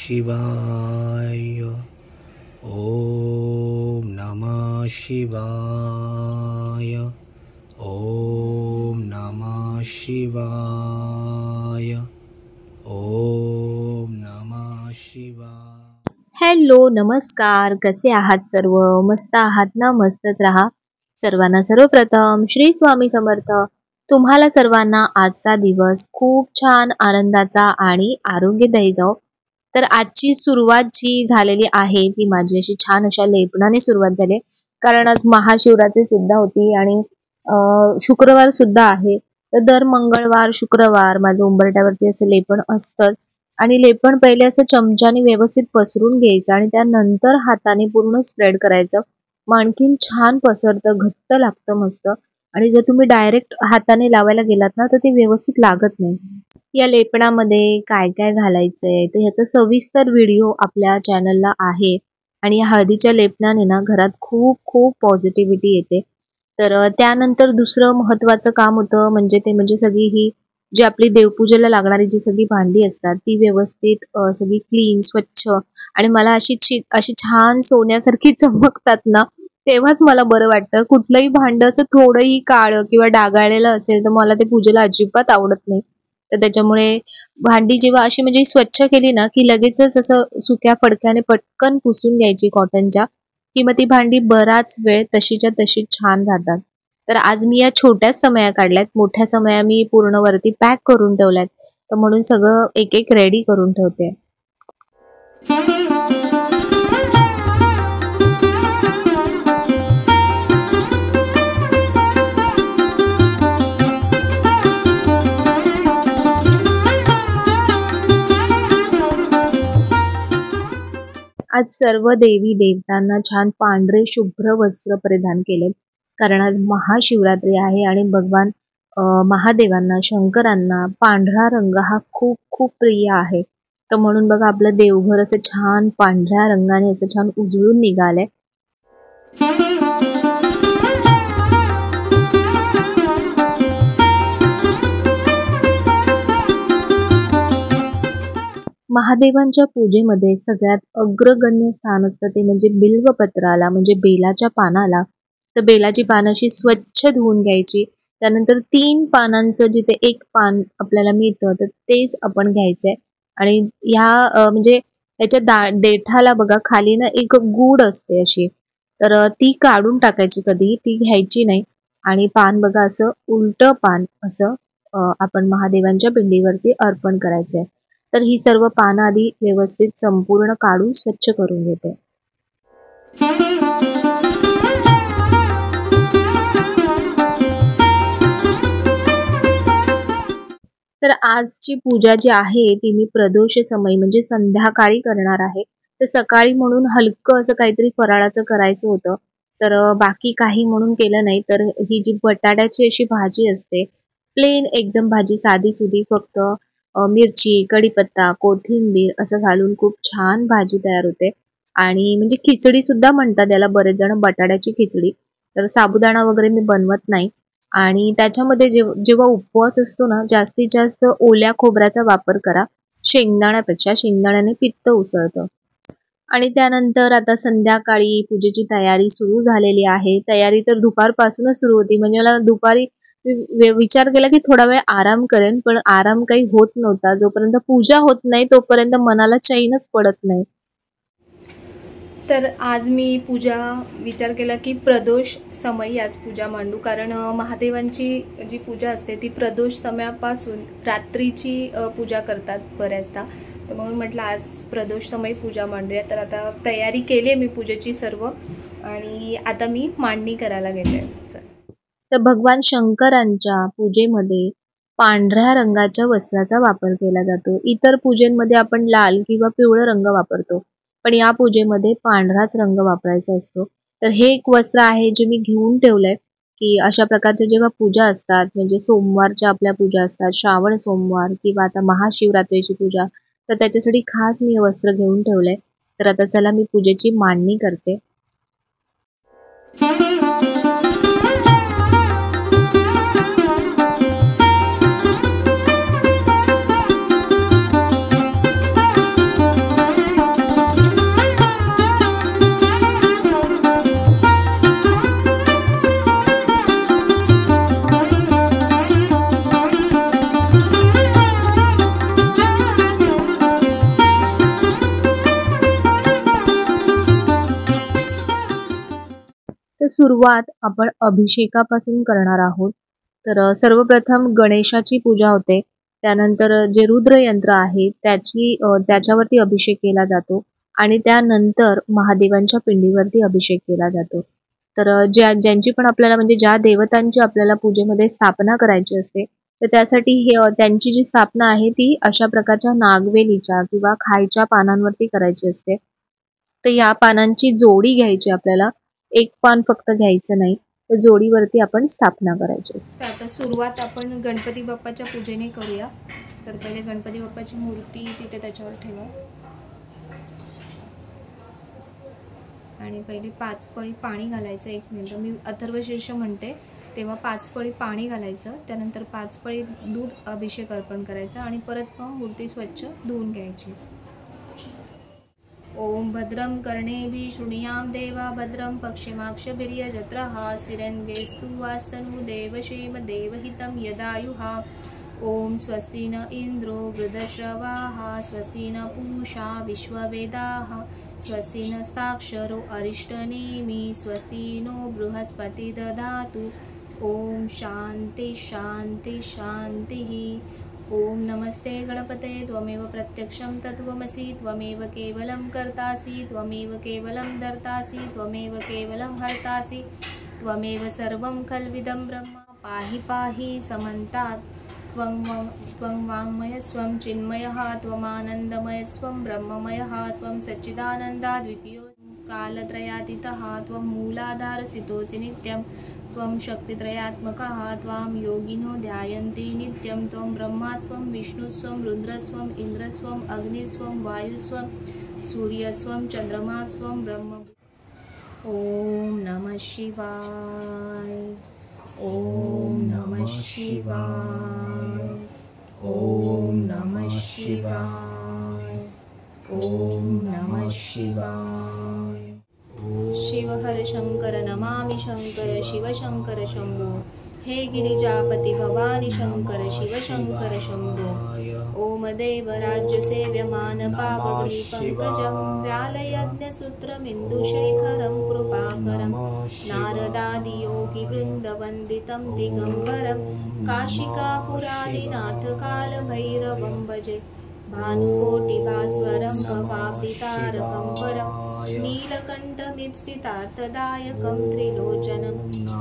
शिवाय. ओम नमः शिवाय. ओम नमः शिवाय. ओम नमः शिवाय. हॅलो, नमस्कार. कसे आहात सर्व? मस्त आहात ना? मस्तच राहा. सर्वांना सर्वप्रथम श्री स्वामी समर्थ. तुम्हाला सर्वांना आजचा दिवस खूप छान, आनंदाचा आणि आरोग्यदायी जाओ. तर आजची सुरुवात जी झालेली आहे ती माझी अशी छान अशा लेपनाने सुरुवात झाली, कारण आज महाशिवरात्री सुद्धा होती आणि शुक्रवार सुद्धा आहे. तर दर मंगळवार, शुक्रवार माझं उंबरठ्यावरती असं लेपन असतं आणि लेपन पहिले असं चमच्याने व्यवस्थित पसरून घ्यायचं आणि त्यानंतर हाताने पूर्ण स्प्रेड करायचं. मग आणखीन छान पसरतं, घट्ट लागतं मस्त. आणि जर तुम्ही डायरेक्ट हाताने लावायला गेलात ना तर ते व्यवस्थित लागत नाही. या लेपनामध्ये काय काय घालायचंय तर ह्याचा सविस्तर व्हिडिओ आपल्या चॅनलला आहे. आणि या हळदीच्या लेपनाने ना घरात खूप खूप पॉझिटिव्हिटी येते. तर त्यानंतर दुसरं महत्वाचं काम होतं म्हणजे सगळी ही जी आपली देवपूजेला लागणारी जी सगळी भांडी असतात ती व्यवस्थित सगळी क्लीन, स्वच्छ आणि मला अशी छान सोन्यासारखी चमकतात ना, तेव्हाच मला बरं वाटतं. कुठलंही भांडं असं थोडंही काळं किंवा डागाळलेलं असेल तर मला ते पूजेला अजिबात आवडत नाही. तर त्याच्यामुळे भांडी जेव्हा अशी म्हणजे स्वच्छ केली ना की लगेचच असं सुक्या फडक्याने पटकन पुसून घ्यायची कॉटनच्या, की मग ती भांडी बराच वेळ तशीच्या तशी छान राहतात. तर आज मी या छोट्याच समया काढल्यात, मोठ्या समया मी पूर्ण वरती पॅक करून ठेवल्यात. तर म्हणून सगळं एक एक रेडी करून ठेवते. आज सर्व देवी देवतांना छान पांढरे शुभ्र वस्त्र परिधान केलेत, कारण आज महाशिवरात्री आहे आणि भगवान महादेवांना, शंकरांना पांढरा रंग हा खूप खूप प्रिय आहे. तर म्हणून बघा आपलं देवघर असं छान पांढऱ्या रंगाने असं छान उजळून निघालंय. महादेवांच्या पूजेमध्ये सगळ्यात अग्रगण्य स्थान असतं ते म्हणजे बिल्वपत्राला, म्हणजे बेलाच्या पानाला. तर बेलाची पानं अशी स्वच्छ धुवून घ्यायची. त्यानंतर 3 पानांचं जिथे एक पान आपल्याला मिळतं तर तेच आपण घ्यायचंय. आणि ह्या म्हणजे याच्या देठाला बघा खाली ना एक गूड असते अशी, तर ती काढून टाकायची, कधी ती घ्यायची नाही. आणि पान बघा असं उलटं पान असं आपण महादेवांच्या पिंडीवरती अर्पण करायचंय. तर ही सर्व पानं आधी व्यवस्थित संपूर्ण काढून स्वच्छ करून घेते. तर आजची पूजा जी आहे ती मी प्रदोष समय म्हणजे संध्याकाळी करणार आहे. तर सकाळी म्हणून हलकं असं काहीतरी फराळाचं करायचं होतं, तर बाकी काही म्हणून केलं नाही. तर ही जी बटाट्याची अशी भाजी असते, प्लेन एकदम भाजी, साधी सुधी, फक्त मिरची, कढीपत्ता, कोथिंबीर असं घालून खूप छान भाजी तयार होते. आणि म्हणजे खिचडी सुद्धा म्हणतात याला बरेच जण, बटाट्याची खिचडी. तर साबुदाणा वगैरे मी बनवत नाही. आणि त्याच्यामध्ये जेव्हा उपवास असतो ना, जास्तीत जास्त ओल्या खोबऱ्याचा वापर करा शेंगदाण्यापेक्षा. शेंगदाण्याने पित्त उसळतं. आणि त्यानंतर आता संध्याकाळी पूजेची तयारी सुरू झालेली आहे. तयारी तर दुपारपासूनच सुरू होती. म्हणजे मला दुपारी विचार केला की थोडा वेळ आराम करेन, पण आराम काही होत नव्हता. जोपर्यंत पूजा होत नाही तोपर्यंत मनाला चैनच पडत नाही. तर आज मी विचार केला की प्रदोष समयी आज पूजा मांडू, कारण महादेवांची जी पूजा असते ती प्रदोष समयापासून रात्रीची पूजा करतात बऱ्याचदा. तर म्हणून म्हटलं आज प्रदोष समयी पूजा मांडूया. तर आता तयारी केली आहे मी पूजेची सर्व, आणि आता मी मांडणी करायला घेते. तर भगवान शंकरांच्या पूजेमध्ये पांढऱ्या रंगाच्या वस्त्राचा वापर केला जातो. इतर पूजेमध्ये आपण लाल किंवा पिवळा रंग वापरतो, पण या पूजेमध्ये पांढराच रंग वापरायचा असतो. तर हे एक वस्त्र आहे जे मी घेऊन ठेवलंय, की अशा प्रकारच्या जेव्हा पूजा असतात, म्हणजे सोमवारच्या आपल्या पूजा असतात, श्रावण सोमवार किंवा आता महाशिवरात्रीची पूजा, तर त्याच्यासाठी खास मी हे वस्त्र घेऊन ठेवलंय. तर आता चला मी पूजेची मांडणी करते. सुरुवात आपण अभिषेकापासून करणार आहोत. तर सर्वप्रथम गणेशाची पूजा होते. त्यानंतर जे रुद्र यंत्र आहे त्याच्यावरती अभिषेक केला जातो आणि त्यानंतर महादेवांच्या पिंडीवरती अभिषेक केला जातो. तर ज्यांची पण आपल्याला म्हणजे ज्या देवतांची आपल्याला पूजेमध्ये स्थापना करायची असते तर त्यासाठी त्यांची जी स्थापना आहे ती अशा प्रकारच्या नागवेलीच्या किंवा खायच्या पानांवरती करायची असते. तर या पानांची जोडी घ्यायची आपल्याला, एक पान फक्त घ्यायचं नाही, तर जोडीवरती आपण स्थापना करायची असते. तर आता सुरुवात आपण गणपती बाप्पाच्या पूजेने करूया. तर पहिले गणपती बाप्पाची मूर्ती तिथे त्याच्यावर ठेवा आणि पहिले 5 पळी पाणी घालायचं. 1 मिनिट, मी अथर्वशीर्ष म्हणते तेव्हा 5 पळी पाणी घालायचं. त्यानंतर 5 पळी दूध अभिषेक अर्पण करायचा आणि परत मग मूर्ती स्वच्छ धुवून घ्यायची. ओम भद्रं कर्णेभिः शृणुयाम देवा भद्रं पश्चिमाक्षभिर्यजत्रः स्थिरंगेस्तु वास्तनु देवक्षेम देवहितं यदायुः. ओम स्वस्ति न इंद्रो वृद्धश्रवाः स्वस्ति न पूषा विश्ववेदाः स्वस्ति नस्ताक्षरो अरिष्टनेमि स्वस्ति नो बृहस्पति ददातु. ओम शांति शांति शांतिः. ओम नमस्ते गणपते त्वमेव प्रत्यक्षं तत्त्वमसि त्वमेव केवलं कर्तासि त्वमेव केवलं धर्तासि त्वमेव केवलं हर्तासि त्वमेव सर्वं खल्विदं ब्रह्म पाहि पाहि समन्तात्. त्वं वाङ्मयस्त्वं चिन्मयः त्वमानन्दमयस्त्वं ब्रह्ममयः त्वं सच्चिदानन्दाद्वितीयो कालत्रयातीतः त्वं मूलाधारसितोऽसि नित्यं त्वं शक्तित्रयात्मकः त्वां योगिनो ध्यायन्ति नित्यं. त्वं ब्रह्मा त्वं विष्णुस्त्वं रुद्रस्त्वं इन्द्रस्त्वं अग्निस्त्वं वायुस्त्वं सूर्यस्त्वं चन्द्रमास्त्वं ब्रह्म. ओम नमः शिवाय. ओम नमः शिवाय. ओम नमः शिवाय. ओम नमः शिवाय. शिव हर शंकर नमामि शंकर शिव शंकर शंभो. हे गिरिजापति भवानी शंकर शिव शंकर शंभो. ओम देव राज्य सेव्यमान पावगली पंकजं व्यालयज्ञसूत्रमिन्दुशेखरं कृपाकरं नारदादि योगी वृन्दवन्दितं दिगम्बरं काशिकापुरादिनाथ कालभैरवं भजे. भानुकोटिभास्वरं भवाब्धितारकं परं नीलकण्ठमिप्सितार्थदायकं त्रिलोचनं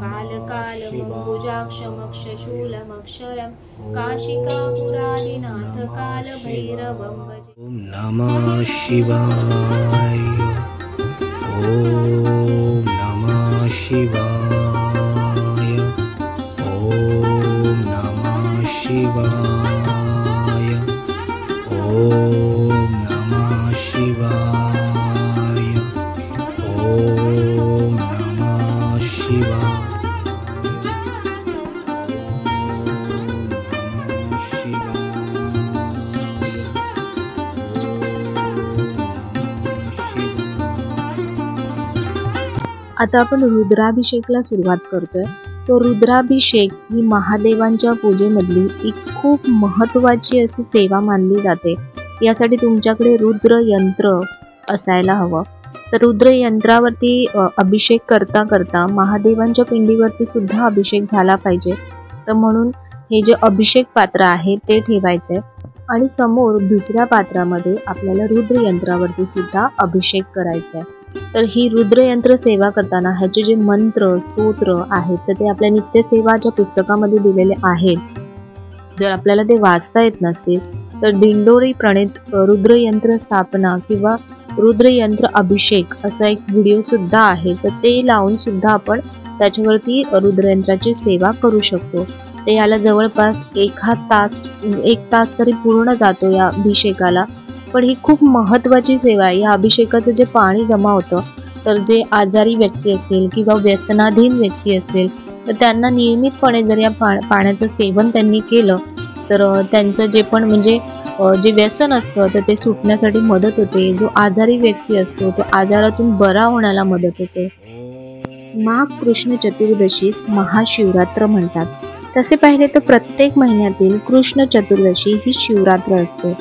कालकालमम्बुजाक्षमक्षशूलमक्षरं काशिकापुरादिनाथ कालभैरवं भजे. ओम नमः शिवाय. ओम नमः शिवाय. ओम नमः शिवाय. ओम नमः शिवाय. ओम नमः शिवाय. आता आपण रुद्राभिषेकला सुरुवात करतोय. तो रुद्राभिषेक ही महादेवांच्या पूजेमधली एक खूप महत्त्वाची अशी सेवा मानली जाते. यासाठी तुमच्याकडे रुद्र यंत्र असायला हवं. तर रुद्र यंत्रावरती अभिषेक करता करता महादेवांच्या पिंडीवरती सुद्धा अभिषेक झाला पाहिजे. तर म्हणून हे जे अभिषेक पात्र आहे ते ठेवायचंय आणि समोर दुसऱ्या पात्रामध्ये आपल्याला रुद्र यंत्रावरती सुद्धा अभिषेक करायचा आहे. तर ही रुद्रयंत्र सेवा करताना ह्याचे जे मंत्र स्तोत्र आहेत तर ते आपल्या नित्यसेवाच्या पुस्तकामध्ये दिलेले आहेत. जर आपल्याला ते वाचता येत नसतील तर दिंडोरी प्रणित रुद्रयंत्र स्थापना किंवा रुद्रयंत्र अभिषेक असा एक व्हिडिओ सुद्धा आहे. तर ते लावून सुद्धा आपण त्याच्यावरती रुद्रयंत्राची सेवा करू शकतो. ते याला जवळपास 1 तास तरी पूर्ण जातो या अभिषेकाला. पण ही खूप महत्त्वाची सेवा आहे. या अभिषेकाचं जे पाणी जमा होतं तर जे आजारी व्यक्ती असतील किंवा व्यसनाधीन व्यक्ती असतील तर त्यांना नियमितपणे जर या पाण्याचं सेवन त्यांनी केलं तर त्यांचं जे पण म्हणजे जे व्यसन असतं तर ते सुटण्यासाठी मदत होते. जो आजारी व्यक्ती असतो तो आजारातून बरा होण्याला मदत होते. माघ कृष्ण चतुर्दशीस महाशिवरात्र म्हणतात. तसे पाहिले तर प्रत्येक महिन्यातील कृष्ण चतुर्दशी ही शिवरात्र असते.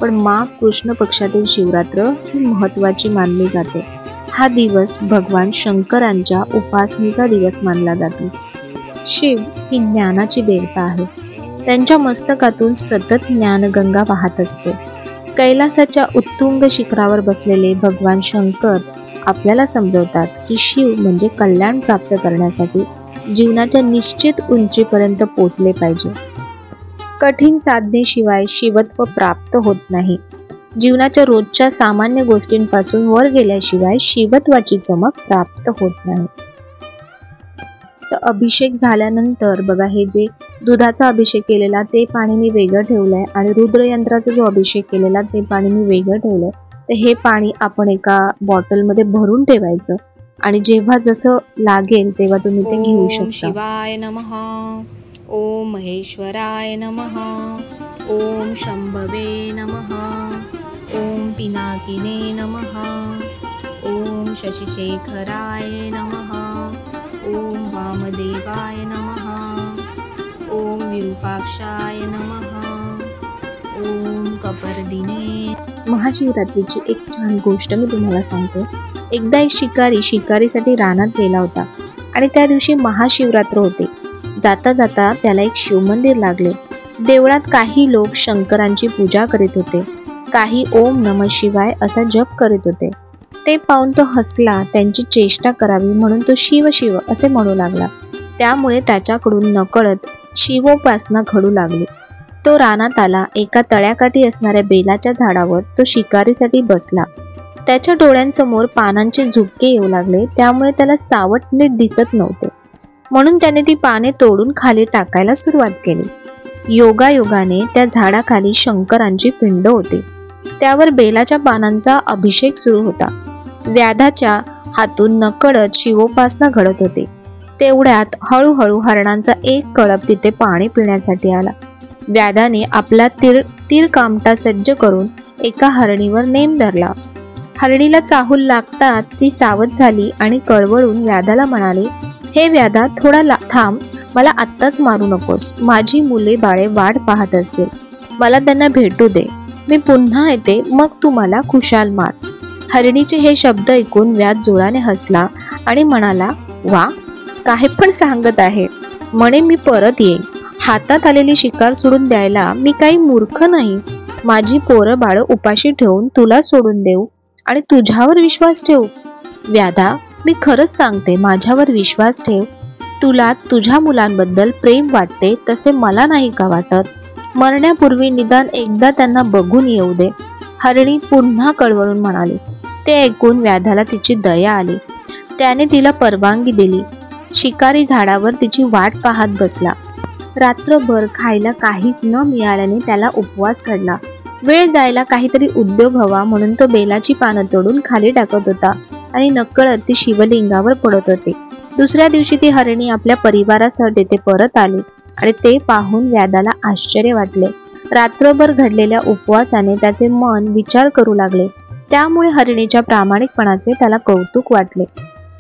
पण माघ कृष्ण पक्षातील शिवरात्र ही महत्त्वाची मानली जाते. हा दिवस भगवान शंकरांच्या उपासनेचा दिवस मानला जातो. शिव ही ज्ञानाची देवता आहे. त्यांच्या मस्तकातून सतत ज्ञानगंगा वाहत असते. कैलासाच्या उत्तुंग शिखरावर बसलेले भगवान शंकर आपल्याला समजवतात की शिव म्हणजे कल्याण प्राप्त करण्यासाठी जीवनाच्या निश्चित उंचीपर्यंत पोचले पाहिजे. कठीण साधनेशिवाय शिवत्व प्राप्त होत नाही. जीवनाच्या रोजच्या सामान्य गोष्टींपासून वर गेल्याशिवाय शिवत्वाची चमक प्राप्त होत नाही. तर अभिषेक झाल्यानंतर बघा, हे जे दुधाचा अभिषेक केलेला ते पाणी मी वेगळं ठेवलंय आणि रुद्रयंत्राचा जो अभिषेक केलेला ते पाणी मी वेगळं ठेवलंय. तर हे पाणी आपण एका बॉटलमध्ये भरून ठेवायचं आणि जेव्हा जसं लागेल तेव्हा तुम्ही ते घेऊ शकता. शिवाय नमः. ओम महेश्वराय नमः. ओम शंभवे नमः. ओम पिनाकिने नमः. ओम शशिशेखराय नमः. ओम वामदेवाय नमः. ओम विरूपाक्षाय नमः. ओम कपर्दिने. महाशिवरात्रीची एक छान गोष्ट मी तुम्हाला सांगते. एकदा एक शिकारी शिकारीसाठी रानात गेला होता आणि त्या दिवशी महाशिवरात्र होते. जाता जाता त्याला एक शिवमंदिर लागले. देवळात काही लोक शंकरांची पूजा करीत होते, काही ओम नमः शिवाय असा जप करीत होते. ते पाहून तो हसला. त्यांची चेष्टा करावी म्हणून तो शिव शिव असे म्हणू लागला. त्यामुळे त्याच्याकडून नकळत शिवोपासना घडू लागली. तो रानात आला. एका तळ्याकाठी असणाऱ्या बेलाच्या झाडावर तो शिकारीसाठी बसला. त्याच्या डोळ्यांसमोर पानांचे झुपके येऊ लागले. त्यामुळे त्याला सावट नीट दिसत नव्हते, म्हणून त्याने ती पाने तोडून खाली टाकायला सुरुवात केली. योगायोगाने त्या झाडाखाली शंकरांची पिंड होती. त्यावर बेलाच्या पानांचा अभिषेक सुरू होता. व्याधाच्या हातून नकळत शिवोपासना घडत होती. तेवढ्यात हळूहळू हरणांचा एक कळप तिथे पाणी पिण्यासाठी आला. व्याधाने आपला तीर कामटा सज्ज करून एका हरणीवर नेम धरला. हरणीला चाहूल लागताच ती सावध झाली आणि कळवळून व्याधाला म्हणाली, हे व्याधा, थोडा थांब. मला आत्ताच मारू नकोस. माझी मुले बाळे वाट पाहत असतील. मला त्यांना भेटू दे. मी पुन्हा येते, मग तू मला खुशाल मार. हरणीचे हे शब्द ऐकून व्याध जोराने हसला आणि म्हणाला, वा, काही पण सांगत आहे. म्हणे मी परत येईन. हातात आलेली शिकार सोडून द्यायला मी काही मूर्ख नाही. माझी पोरं बाळं उपाशी ठेवून तुला सोडून देऊ आणि तुझ्यावर विश्वास ठेवू? व्याधा, मी खरंच सांगते, माझ्यावर विश्वास ठेव. तुला तुझ्या मुलांबद्दल प्रेम वाटते तसे मला नाही का वाटत? मरण्यापूर्वी निदान एकदा त्यांना बघून येऊ दे. हरणी पुन्हा कळवळून म्हणाली. ते ऐकून व्याधाला तिची दया आली. त्याने तिला परवानगी दिली. शिकारी झाडावर तिची वाट पाहत बसला. रात्रभर खायला काहीच न मिळाल्याने त्याला उपवास काढला. वेळ जायला काहीतरी उद्योग हवा म्हणून तो बेलाची पानं तोडून खाली टाकत होता आणि नकळत ती शिवलिंगावर पडत होती. दुसऱ्या दिवशी ती हरणी आपल्या परिवारासह तिथे परत आली आणि ते पाहून व्याधाला आश्चर्य वाटले. रात्रभर घडलेल्या उपवासाने त्याचे मन विचार करू लागले. त्यामुळे हरणीच्या प्रामाणिकपणाचे त्याला कौतुक वाटले.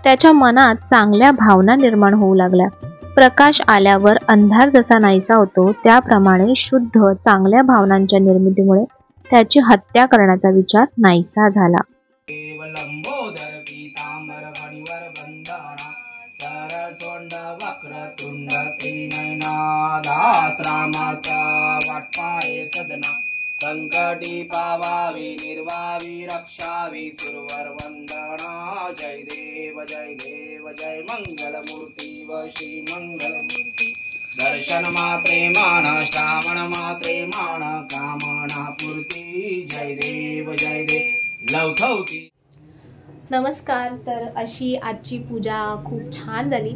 त्याच्या मनात चांगल्या भावना निर्माण होऊ लागल्या. प्रकाश आल्यावर अंधार जसा नाहीसा होतो, त्याप्रमाणे शुद्ध चांगल्या भावनांच्या निर्मितीमुळे त्याची हत्या करण्याचा विचार नाहीसा झाला. संकटी पावावी निर्वावी रक्षावी सुरवर वंदना. जय देव जय देव जय मंगलमूर्ती व श्री मंगलमूर्ती. दर्शन मात्रे मान श्रावण मात्रे मान कामना पूर्ती. जय देव लवथवती. नमस्कार. तर अशी आजची पूजा खूप छान झाली.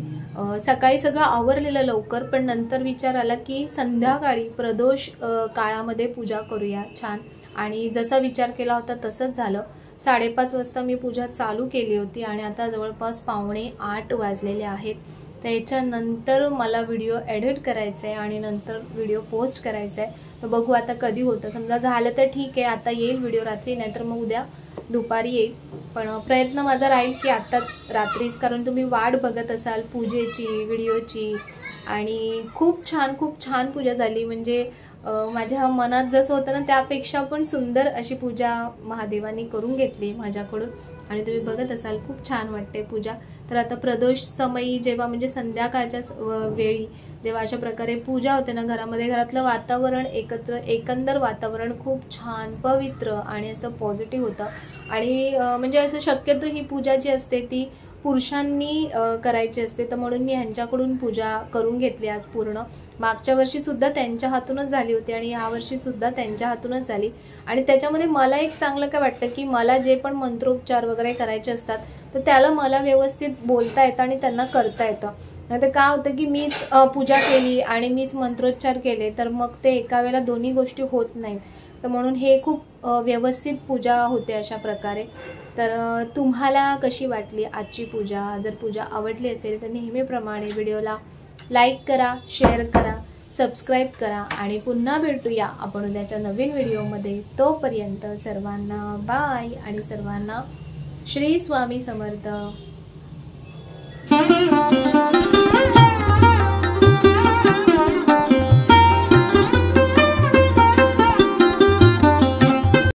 सकाळी सगळं आवरलेलं लवकर, पण नंतर विचार आला की संध्याकाळी प्रदोष काळामध्ये पूजा करूया छान. आणि जसा विचार केला होता तसंच झालं. 5:30 वाजता मी पूजा चालू केली होती आणि आता जवळपास 7:45 वाजलेले आहेत. त्याच्यानंतर मला व्हिडिओ एडिट करायचा आहे आणि नंतर व्हिडिओ पोस्ट करायचा आहे. तर बघू आता कधी होतं. समजा झालं तर ठीक आहे, आता येईल व्हिडिओ रात्री, नाहीतर मग उद्या दुपारी येईल. पण प्रयत्न माझा राहील की आत्ताच रात्रीच, कारण तुम्ही वाट बघत असाल पूजेची, व्हिडिओची. आणि खूप छान पूजा झाली. म्हणजे माझ्या मनात जसं होतं ना त्यापेक्षा पण सुंदर अशी पूजा महादेवांनी करून घेतली माझ्याकडून. आणि तुम्ही बघत असाल खूप छान वाटते पूजा. तर आता प्रदोष समयी जेव्हा म्हणजे संध्याकाळच्या वेळी जेव्हा अशा प्रकारे पूजा होते ना घरामध्ये, घरातलं वातावरण एकंदर वातावरण खूप छान पवित्र आणि असं पॉझिटिव्ह होतं. आणि म्हणजे असं शक्यतो ही पूजा जी असते ती पुरुषांनी करायची असते, तर म्हणून मी ह्यांच्याकडून पूजा करून घेतली आज पूर्ण. मागच्या वर्षीसुद्धा त्यांच्या हातूनच झाली होती आणि यावर्षीसुद्धा त्यांच्या हातूनच झाली. आणि त्याच्यामध्ये मला एक चांगलं काय वाटतं की मला जे पण मंत्रोपचार वगैरे करायचे असतात तर त्याला मला व्यवस्थित बोलता येतं आणि त्यांना करता येतं. नाही तर काय होतं की मीच पूजा केली आणि मीच मंत्रोच्चार केले तर मग ते एका वेळेला दोन्ही गोष्टी होत नाहीत. तर म्हणून हे खूप व्यवस्थित पूजा होते अशा प्रकारे. तर तुम्हाला कशी वाटली आजची पूजा? जर पूजा आवडली असेल तर नेहमीप्रमाणे व्हिडिओला लाईक करा, शेअर करा, सबस्क्राईब करा आणि पुन्हा भेटूया आपण उद्याच्या नवीन व्हिडिओमध्ये. तोपर्यंत सर्वांना बाय आणि सर्वांना श्री स्वामी समर्थ.